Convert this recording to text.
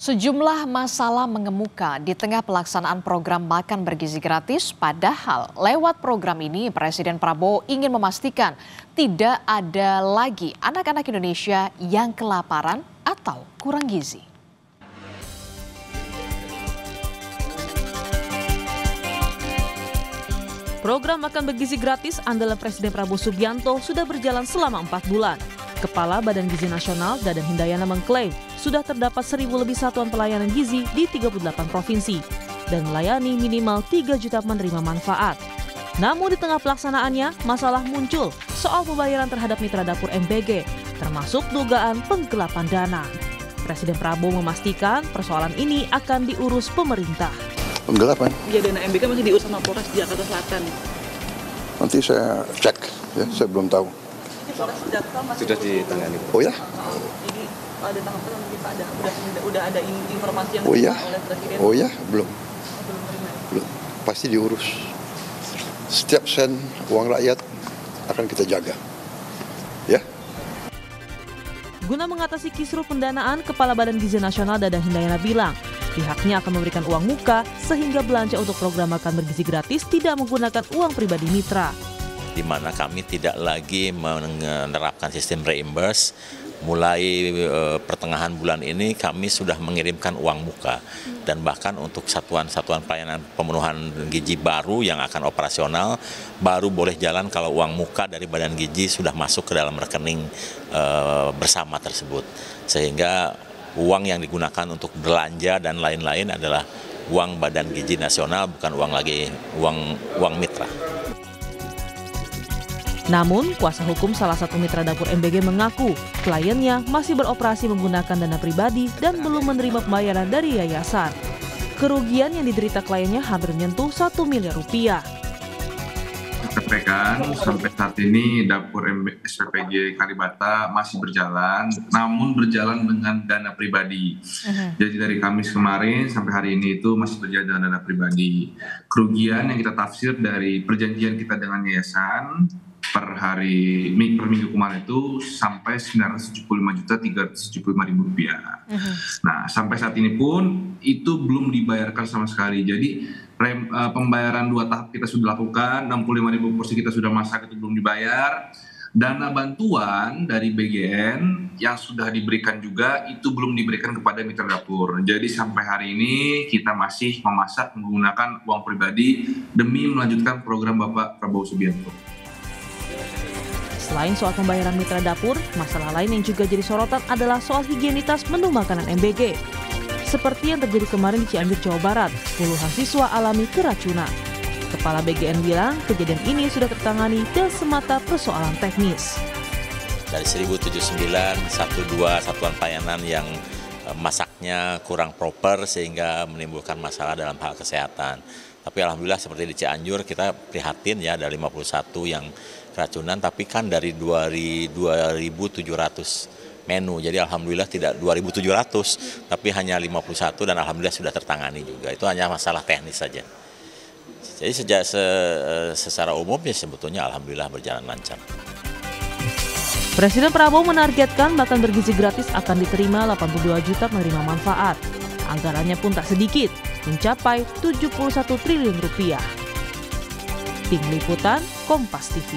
Sejumlah masalah mengemuka di tengah pelaksanaan program makan bergizi gratis, padahal lewat program ini Presiden Prabowo ingin memastikan tidak ada lagi anak-anak Indonesia yang kelaparan atau kurang gizi. Program makan bergizi gratis andalan Presiden Prabowo Subianto sudah berjalan selama 4 bulan. Kepala Badan Gizi Nasional Dadan Hindayana mengklaim sudah terdapat 1.000 lebih satuan pelayanan gizi di 38 provinsi dan melayani minimal 3 juta penerima manfaat. Namun di tengah pelaksanaannya, masalah muncul soal pembayaran terhadap mitra dapur MBG, termasuk dugaan penggelapan dana. Presiden Prabowo memastikan persoalan ini akan diurus pemerintah. Penggelapan? Ya, dana MBG masih diurus sama Polres Jakarta Selatan. Nanti saya cek, ya, saya belum tahu. Sudah ditangani. Oh ya? Jadi ada tahapan nanti Pak, udah ada informasi yang diterima oleh Presiden? Oh ya, belum. Belum terima. Belum. Pasti diurus. Setiap sen uang rakyat akan kita jaga. Ya. Guna mengatasi kisruh pendanaan, Kepala Badan Gizi Nasional Dadan Hindayana bilang, pihaknya akan memberikan uang muka sehingga belanja untuk program makan bergizi gratis tidak menggunakan uang pribadi mitra. Di mana kami tidak lagi menerapkan sistem reimburse. Mulai pertengahan bulan ini kami sudah mengirimkan uang muka dan bahkan untuk satuan-satuan pelayanan pemenuhan gizi baru yang akan operasional baru boleh jalan kalau uang muka dari Badan Gizi sudah masuk ke dalam rekening bersama tersebut, sehingga uang yang digunakan untuk belanja dan lain-lain adalah uang Badan Gizi Nasional, bukan uang mitra. Namun, kuasa hukum salah satu mitra dapur MBG mengaku kliennya masih beroperasi menggunakan dana pribadi dan belum menerima pembayaran dari yayasan. Kerugian yang diderita kliennya hampir menyentuh 1 miliar rupiah. Sampaikan sampai saat ini dapur SPPG Kalibata masih berjalan, namun berjalan dengan dana pribadi. Jadi dari Kamis kemarin sampai hari ini itu masih berjalan dengan dana pribadi. Kerugian yang kita tafsir dari perjanjian kita dengan yayasan per minggu kemarin itu sampai Rp975.375.000. Nah, sampai saat ini pun itu belum dibayarkan sama sekali. Jadi pembayaran 2 tahap kita sudah lakukan, 65.000 porsi kita sudah masak itu belum dibayar. Dana bantuan dari BGN yang sudah diberikan juga itu belum diberikan kepada mitra dapur. Jadi sampai hari ini kita masih memasak menggunakan uang pribadi demi melanjutkan program Bapak Prabowo Subianto. Selain soal pembayaran mitra dapur, masalah lain yang juga jadi sorotan adalah soal higienitas menu makanan MBG. Seperti yang terjadi kemarin di Cianjur, Jawa Barat, puluhan siswa alami keracunan. Kepala BGN bilang kejadian ini sudah tertangani dan semata persoalan teknis. Dari 1079, 12 satuan pelayanan yang masaknya kurang proper sehingga menimbulkan masalah dalam hal kesehatan. Tapi alhamdulillah seperti di Cianjur kita prihatin ya, ada 51 yang keracunan, tapi kan dari 2.700 menu. Jadi alhamdulillah tidak 2.700, tapi hanya 51 dan alhamdulillah sudah tertangani juga. Itu hanya masalah teknis saja. Jadi secara umum ya sebetulnya alhamdulillah berjalan lancar. Presiden Prabowo menargetkan makan bergizi gratis akan diterima 82 juta penerima manfaat. Anggarannya pun tak sedikit, mencapai 71 triliun rupiah. Tim Liputan Kompas TV.